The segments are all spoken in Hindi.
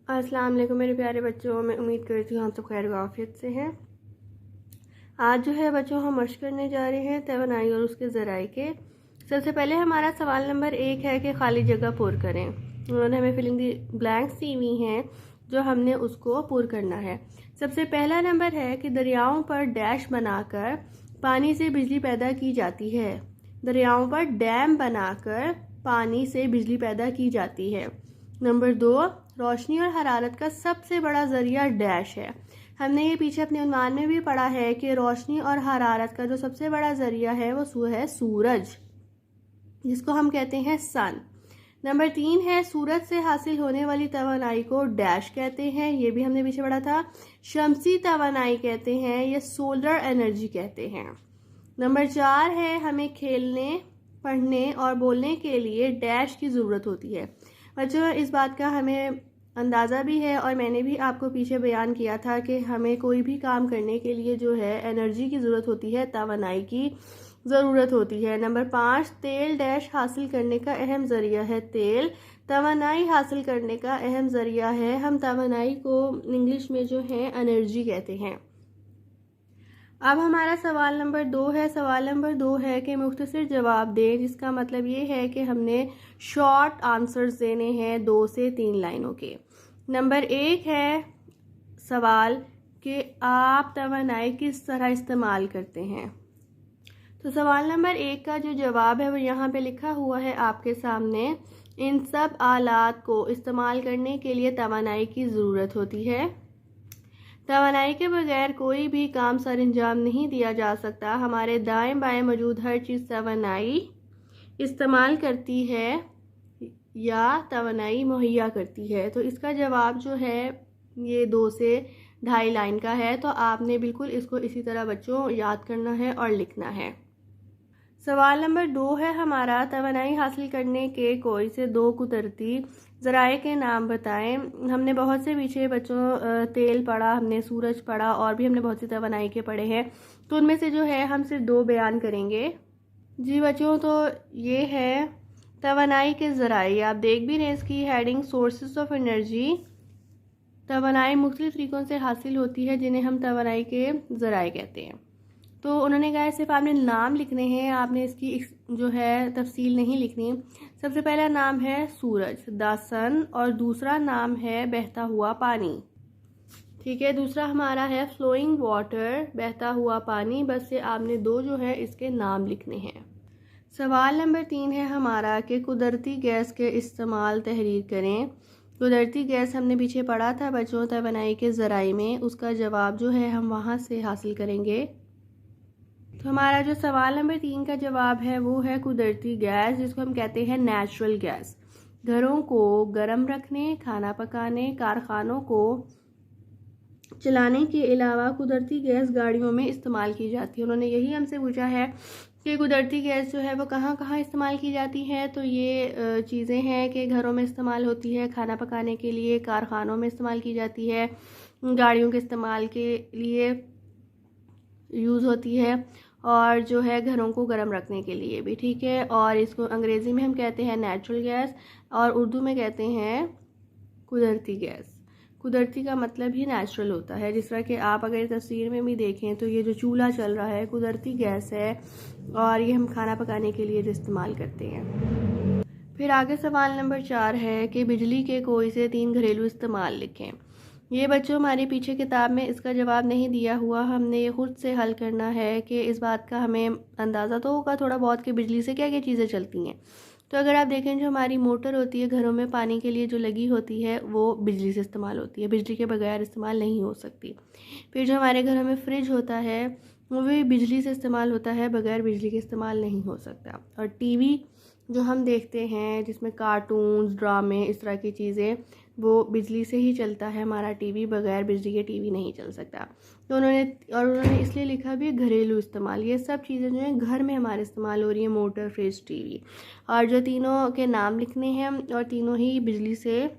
अस्सलाम वालेकुम मेरे प्यारे बच्चों, मैं उम्मीद करती हूँ आप सब खैर आफियत से हैं। आज जो है बच्चों हम मश्क करने जा रहे हैं तवानाई और उसके ज़राए के। सबसे पहले हमारा सवाल नंबर 1 है कि खाली जगह पुर करें। उन्होंने हमें फिलिंग दी ब्लैंक्स दी हुई हैं जो हमने उसको पुर करना है। सबसे पहला नंबर है कि दरियाओं पर डैश बनाकर पानी से बिजली पैदा की जाती है। दरियाओं पर डैम बनाकर पानी से बिजली पैदा की जाती है। नंबर 2, रोशनी और हरारत का सबसे बड़ा जरिया डैश है। हमने ये पीछे अपने उन्वान में भी पढ़ा है कि रोशनी और हरारत का जो सबसे बड़ा जरिया है वो है सूरज, जिसको हम कहते हैं सन। नंबर 3 है सूरज से हासिल होने वाली तवानाई को डैश कहते हैं, ये भी हमने पीछे पढ़ा था। शमसी तवानाई कहते हैं या सोलर एनर्जी कहते हैं। नंबर 4 है हमें खेलने, पढ़ने और बोलने के लिए डैश की ज़रूरत होती है। बच्चों इस बात का हमें अंदाज़ा भी है और मैंने भी आपको पीछे बयान किया था कि हमें कोई भी काम करने के लिए जो है एनर्जी की ज़रूरत होती है, तवानाई की ज़रूरत होती है। नंबर 5, तेल डैश हासिल करने का अहम ज़रिया है। तेल तवानाई हासिल करने का अहम ज़रिया है। हम तवानाई को इंग्लिश में जो है एनर्जी कहते हैं। अब हमारा सवाल नंबर 2 है। सवाल नंबर 2 है कि मुख्तसर जवाब दें, जिसका मतलब ये है कि हमने शॉर्ट आंसर्स देने हैं 2 से 3 लाइनों के। नंबर 1 है सवाल कि आप तवानाई किस तरह इस्तेमाल करते हैं। तो सवाल नंबर 1 का जो जवाब है वो यहाँ पे लिखा हुआ है आपके सामने। इन सब आलात को इस्तेमाल करने के लिए तवानाई की ज़रूरत होती है। तवानाई के बगैर कोई भी काम सर अंजाम नहीं दिया जा सकता। हमारे दाएं बाएं मौजूद हर चीज़ तवानाई इस्तेमाल करती है या तवानाई मुहैया करती है। तो इसका जवाब जो है ये 2 से 2.5 लाइन का है। तो आपने बिल्कुल इसको इसी तरह बच्चों याद करना है और लिखना है। सवाल नंबर 2 है हमारा, तवानाई हासिल करने के कोई से 2 कुदरती ज़राए के नाम बताएं। हमने बहुत से पीछे बच्चों तेल पढ़ा, हमने सूरज पढ़ा और भी हमने बहुत सी तवानाई के पढ़े हैं। तो उनमें से जो है हम सिर्फ 2 बयान करेंगे। जी बच्चों, तो ये है तवानाई के ज़राए। आप देख भी रहे हैं इसकी हेडिंग, सोर्सेज ऑफ एनर्जी। तवानाई मुख्तलिफ तरीक़ों से हासिल होती है जिन्हें हम तवानाई के ज़राए कहते हैं। तो उन्होंने कहा सिर्फ आपने नाम लिखने हैं, आपने इसकी जो है तफसील नहीं लिखनी। सबसे पहला नाम है सूरज, द सन, और दूसरा नाम है बहता हुआ पानी। ठीक है, दूसरा हमारा है फ्लोइंग वाटर, बहता हुआ पानी। बस से आपने 2 जो है इसके नाम लिखने हैं। सवाल नंबर 3 है हमारा कि कुदरती गैस के इस्तेमाल तहरीर करें। कुदरती गैस हमने पीछे पढ़ा था बच्चों तवानाई के ज़राए में, उसका जवाब जो है हम वहाँ से हासिल करेंगे। तो हमारा जो सवाल नंबर 3 का जवाब है वो है कुदरती गैस, जिसको हम कहते हैं नेचुरल गैस। घरों को गर्म रखने, खाना पकाने, कारखानों को चलाने के अलावा कुदरती गैस गाड़ियों में इस्तेमाल की जाती है। उन्होंने यही हमसे पूछा है कि कुदरती गैस जो है वो कहाँ कहाँ इस्तेमाल की जाती है। तो ये चीज़ें हैं कि घरों में इस्तेमाल होती है, खाना पकाने के लिए, कारखानों में इस्तेमाल की जाती है, गाड़ियों के इस्तेमाल के लिए यूज़ होती है, और जो है घरों को गर्म रखने के लिए भी। ठीक है, और इसको अंग्रेज़ी में हम कहते हैं नेचुरल गैस और उर्दू में कहते हैं कुदरती गैस। कुदरती का मतलब ही नेचुरल होता है। जिस तरह कि आप अगर तस्वीर में भी देखें तो ये जो चूल्हा चल रहा है कुदरती गैस है और ये हम खाना पकाने के लिए जो इस्तेमाल करते हैं। फिर आगे सवाल नंबर 4 है कि बिजली के कोई से 3 घरेलू इस्तेमाल लिखें। ये बच्चों हमारे पीछे किताब में इसका जवाब नहीं दिया हुआ, हमने ये खुद से हल करना है कि इस बात का हमें अंदाज़ा तो होगा थोड़ा बहुत कि बिजली से क्या क्या चीज़ें चलती हैं। तो अगर आप देखें जो हमारी मोटर होती है घरों में पानी के लिए जो लगी होती है वो बिजली से इस्तेमाल होती है, बिजली के बगैर इस्तेमाल नहीं हो सकती। फिर जो हमारे घरों में फ्रिज होता है वो भी बिजली से इस्तेमाल होता है, बगैर बिजली के इस्तेमाल नहीं हो सकता। और टीवी जो हम देखते हैं जिसमें कार्टून्स, ड्रामे, इस तरह की चीज़ें, वो बिजली से ही चलता है हमारा टीवी, बगैर बिजली के टीवी नहीं चल सकता। तो उन्होंने इसलिए लिखा भी घरेलू इस्तेमाल। ये सब चीज़ें जो हैं घर में हमारे इस्तेमाल हो रही हैं, मोटर, फ्रिज, टीवी, और जो तीनों के नाम लिखने हैं और तीनों ही बिजली से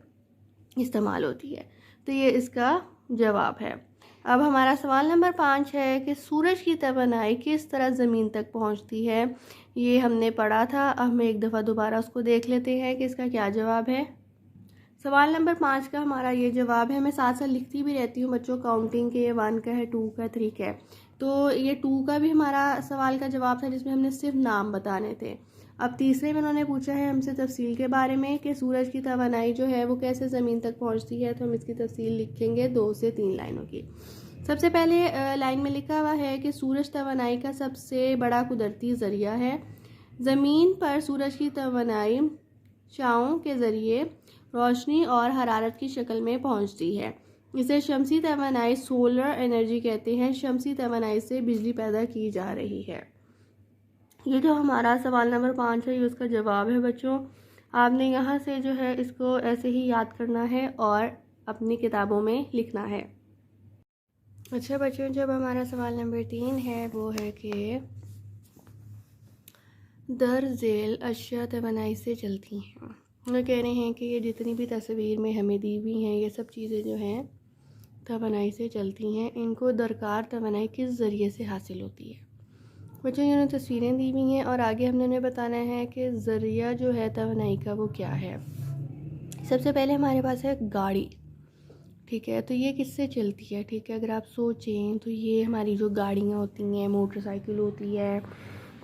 इस्तेमाल होती है। तो ये इसका जवाब है। अब हमारा सवाल नंबर 5 है कि सूरज की तवानाई किस तरह ज़मीन तक पहुंचती है। ये हमने पढ़ा था, अब हम एक दफ़ा दोबारा उसको देख लेते हैं कि इसका क्या जवाब है। सवाल नंबर 5 का हमारा ये जवाब है। मैं साथ साथ लिखती भी रहती हूँ बच्चों, काउंटिंग के 1 का है, 2 का, 3 का है। तो ये 2 का भी हमारा सवाल का जवाब था जिसमें हमने सिर्फ नाम बताने थे। अब तीसरे में उन्होंने पूछा है हमसे तफसील के बारे में कि सूरज की तवानाई जो है वो कैसे ज़मीन तक पहुँचती है। तो हम इसकी तफसील लिखेंगे 2 से 3 लाइनों की। सबसे पहले लाइन में लिखा हुआ है कि सूरज तवानाई का सबसे बड़ा कुदरती ज़रिया है। ज़मीन पर सूरज की तवानाई शाओं के ज़रिए रोशनी और हरारत की शक्ल में पहुंचती है। इसे शमसी तवानाई, सोलर एनर्जी कहते हैं। शमसी तवानाई से बिजली पैदा की जा रही है। ये जो हमारा सवाल नंबर 5 है ये उसका जवाब है बच्चों। आपने यहाँ से जो है इसको ऐसे ही याद करना है और अपनी किताबों में लिखना है। अच्छा बच्चों, जब हमारा सवाल नंबर 3 है वो है कि दर झेल अशिया तवानाई से चलती हैं। वो कह रहे हैं कि ये जितनी भी तस्वीर में हमें दी हुई हैं ये सब चीज़ें जो हैं तवानाई से चलती हैं। इनको दरकार तवानाई किस ज़रिए से हासिल होती है। बच्चों इन्होंने तस्वीरें दी हुई हैं और आगे हमने उन्हें बताना है कि ज़रिया जो है तवानाई का वो क्या है। सबसे पहले हमारे पास है गाड़ी, ठीक है। तो ये किससे चलती है, ठीक है। अगर आप सोचें तो ये हमारी जो गाड़ियाँ होती हैं, मोटरसाइकिल होती है,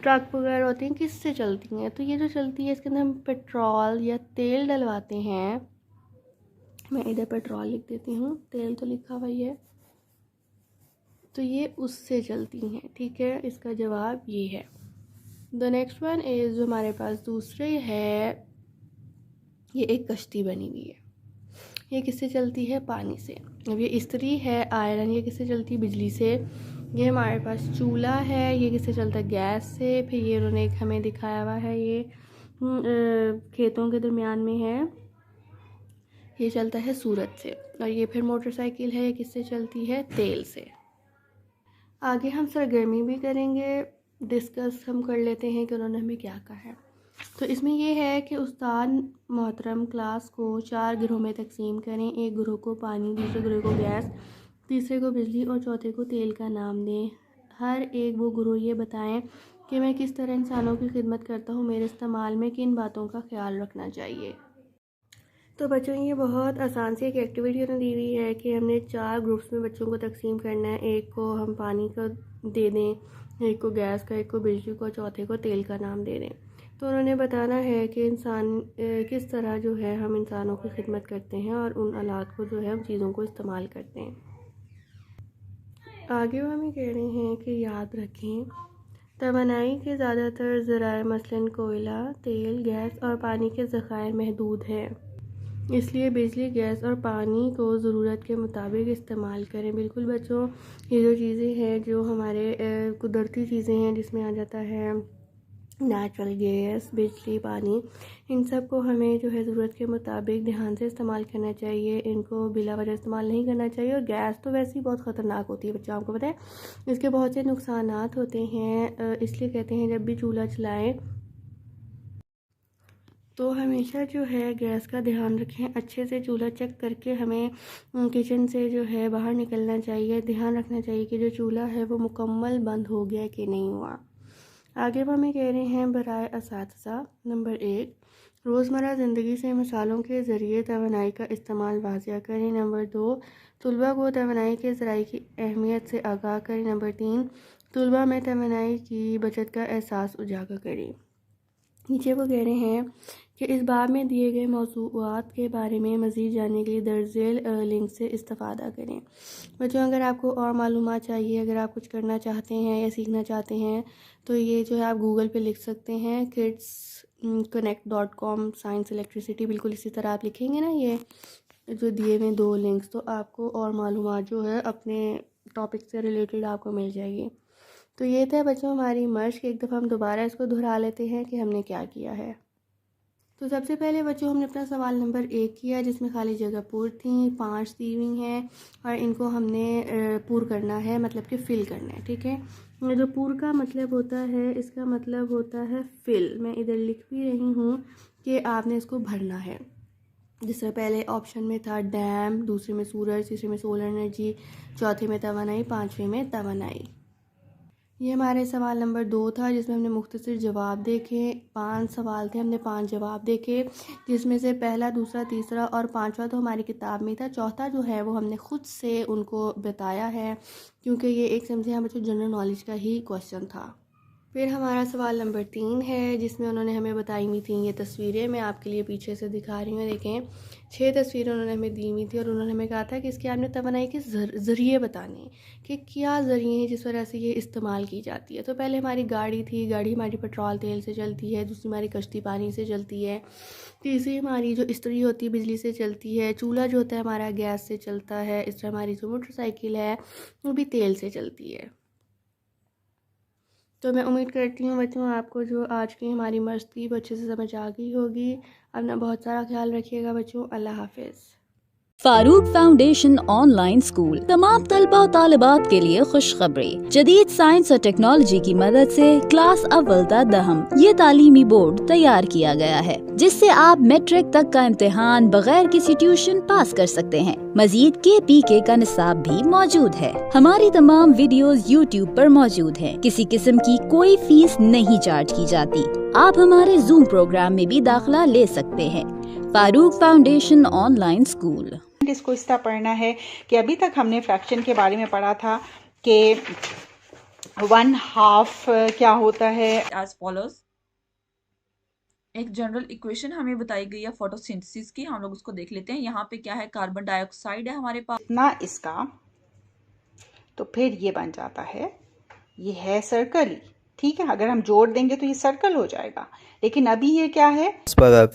ट्रक वगैरह होती हैं, किससे चलती हैं। तो ये जो चलती है इसके अंदर हम पेट्रोल या तेल डलवाते हैं। मैं इधर पेट्रोल लिख देती हूँ, तेल तो लिखा हुआ ही है। तो ये उससे चलती हैं, ठीक है। इसका जवाब ये है। द नेक्स्ट वन इज जो हमारे पास दूसरे है, ये एक कश्ती बनी हुई है। ये किससे चलती है, पानी से। अब ये इस्त्री है आयरन, ये किससे चलती है, बिजली से। ये हमारे पास चूल्हा है, ये किससे चलता है, गैस से। फिर ये उन्होंने एक हमें दिखाया हुआ है, ये खेतों के दरमियान में है, ये चलता है सूरज से। और ये फिर मोटरसाइकिल है, ये किससे चलती है, तेल से। आगे हम सरगर्मी भी करेंगे, डिस्कस हम कर लेते हैं कि उन्होंने हमें क्या कहा है। तो इसमें ये है कि उस्ताद मोहतरम क्लास को 4 गिरोह में तकसीम करें। एक गिरोह को पानी, दूसरे गिरोह को गैस, तीसरे को बिजली और चौथे को तेल का नाम दें। हर एक वो गिरोह ये बताएं कि मैं किस तरह इंसानों की खिदमत करता हूँ, मेरे इस्तेमाल में किन बातों का ख्याल रखना चाहिए। तो बच्चों ये बहुत आसान सी एक एक्टिविटी उन्होंने दी हुई है कि हमने 4 ग्रुप्स में बच्चों को तकसीम करना है। एक को हम पानी का दे दें, एक को गैस का, एक को बिजली को, चौथे को तेल का नाम दे दें। तो उन्होंने बताना है कि इंसान किस तरह जो है हम इंसानों की खिदमत करते हैं और उन आलात को जो है हम चीज़ों को इस्तेमाल करते हैं। आगे वो हमें कह रहे हैं कि याद रखें तवानाई के ज़्यादातर ज़राए मसलन कोयला, तेल, गैस और पानी के ज़खायर महदूद हैं, इसलिए बिजली, गैस और पानी को ज़रूरत के मुताबिक इस्तेमाल करें। बिल्कुल बच्चों, ये जो चीज़ें हैं जो हमारे कुदरती चीज़ें हैं जिसमें आ जाता है नेचुरल गैस, बिजली, पानी, इन सब को हमें जो है ज़रूरत के मुताबिक ध्यान से इस्तेमाल करना चाहिए। इनको बिला वजह इस्तेमाल नहीं करना चाहिए। और गैस तो वैसे ही बहुत ख़तरनाक होती है बच्चों, आपको पता है इसके बहुत से नुकसानात होते हैं। इसलिए कहते हैं जब भी चूल्हा चलाएं तो हमेशा जो है गैस का ध्यान रखें। अच्छे से चूल्हा चेक करके हमें किचन से जो है बाहर निकलना चाहिए। ध्यान रखना चाहिए कि जो चूल्हा है वो मुकम्मल बंद हो गया कि नहीं हुआ। आगे वो हमें कह रहे हैं बराए असातिज़ा। नंबर 1, रोज़मर्रा ज़िंदगी से मिसालों के ज़रिए तवानाई का इस्तेमाल वाज़िया करें। नंबर 2, तलबा को तवानाई के ज़राए की अहमियत से आगाह करें। नंबर 3, तलबा में तवानाई की बचत का एहसास उजागर करें। नीचे वो कह रहे हैं कि इस बाब में दिए गए मौज़ूआत के बारे में मज़ीद जानने के लिए दर्जेल लिंक से इस्तेफ़ादा करें। बच्चों अगर आपको और मालूमात चाहिए, अगर आप कुछ करना चाहते हैं या सीखना चाहते हैं तो ये जो है आप गूगल पे लिख सकते हैं kidsconnect.com साइंस इलेक्ट्रिसिटी। बिल्कुल इसी तरह आप लिखेंगे ना ये जो दिए हुए 2 लिंक्स, तो आपको और मालूमात जो है अपने टॉपिक से रिलेटेड आपको मिल जाएगी। तो ये था बच्चों हमारी मश्क। एक दफ़ा हम दोबारा इसको दोहरा लेते हैं कि हमने क्या किया है। तो सबसे पहले बच्चों हमने अपना सवाल नंबर 1 किया जिसमें खाली जगह पुर थी, 5 दी हुई हैं और इनको हमने पुर करना है, मतलब कि फ़िल करना है, ठीक है। जो पुर का मतलब होता है, इसका मतलब होता है फ़िल। मैं इधर लिख भी रही हूँ कि आपने इसको भरना है। जिससे पहले ऑप्शन में था डैम, दूसरे में सूरज, तीसरे में सोलर एनर्जी, चौथे में तवानाई, 5वें में तवानाई। ये हमारे सवाल नंबर 2 था, जिसमें हमने मुख्तसर जवाब देखे। 5 सवाल थे, हमने 5 जवाब देखे, जिसमें से पहला, दूसरा, तीसरा और पांचवा तो हमारी किताब में था। चौथा जो है वो हमने ख़ुद से उनको बताया है, क्योंकि ये एक समझे हम बच्चों जनरल नॉलेज का ही क्वेश्चन था। फिर हमारा सवाल नंबर 3 है, जिसमें उन्होंने हमें बताई हुई थी ये तस्वीरें। मैं आपके लिए पीछे से दिखा रही हूँ, देखें। 6 तस्वीरें उन्होंने हमें दी हुई थी और उन्होंने हमें कहा था कि इसके आपने तवानाई के ज़रिए बताने कि क्या ज़रिए हैं जिस वजह से ये इस्तेमाल की जाती है। तो पहले हमारी गाड़ी थी, गाड़ी हमारी पेट्रोल तेल से चलती है। दूसरी हमारी कश्ती पानी से चलती है। तीसरी हमारी जो इस्त्री होती है बिजली से चलती है। चूल्हा जो होता है हमारा गैस से चलता है। इस तरह हमारी जो मोटरसाइकिल है वो भी तेल से चलती है। तो मैं उम्मीद करती हूँ बच्चों आपको जो आज की हमारी मस्ती वो अच्छे से समझ आ गई होगी। अपना बहुत सारा ख्याल रखिएगा बच्चों। अल्लाह हाफिज़। फारूक फाउंडेशन ऑनलाइन स्कूल तमाम तलबा और तालिबात के लिए खुशखबरी। जदीद साइंस और टेक्नोलॉजी की मदद से क्लास अव्वल ता दहम ये तालीमी बोर्ड तैयार किया गया है, जिससे आप मैट्रिक तक का इम्तिहान बगैर किसी ट्यूशन पास कर सकते हैं। मजीद KPK का निसाब भी मौजूद है। हमारी तमाम वीडियोस YouTube पर मौजूद हैं। किसी किस्म की कोई फीस नहीं चार्ज की जाती। आप हमारे जूम प्रोग्राम में भी दाखिला ले सकते हैं। Farooq foundation online school. इसको इस तरह पढ़ना है कि अभी तक हमने फ्रैक्शन के बारे में पढ़ा था कि 1/2 क्या होता है। एज फॉलोज, एक जनरल इक्वेशन हमें बताई गई है फोटोसिंथेसिस की, हम लोग उसको देख लेते हैं। यहाँ पे क्या है, कार्बन डाइऑक्साइड है हमारे पास ना इसका, तो फिर ये बन जाता है, ये है सर्कल ही, ठीक है। अगर हम जोड़ देंगे तो ये सर्कल हो जाएगा, लेकिन अभी ये क्या है,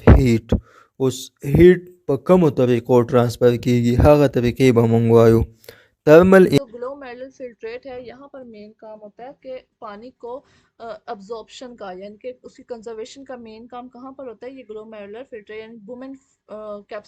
हीट उस हीट पर कम तरीक़ों ट्रांसफ़र की हाँ तरीके मंगवायो थर्मल जो ग्लोमेरुलर फिल्ट्रेट है, यहाँ पर मेन काम होता है कि पानी को अब्जॉर्प्शन का, यानी कि उसकी कंजर्वेशन का मेन काम कहाँ पर होता है, ये ग्लोमेरुलर फिल्ट्रेट यानी वुमेन कैप्सूल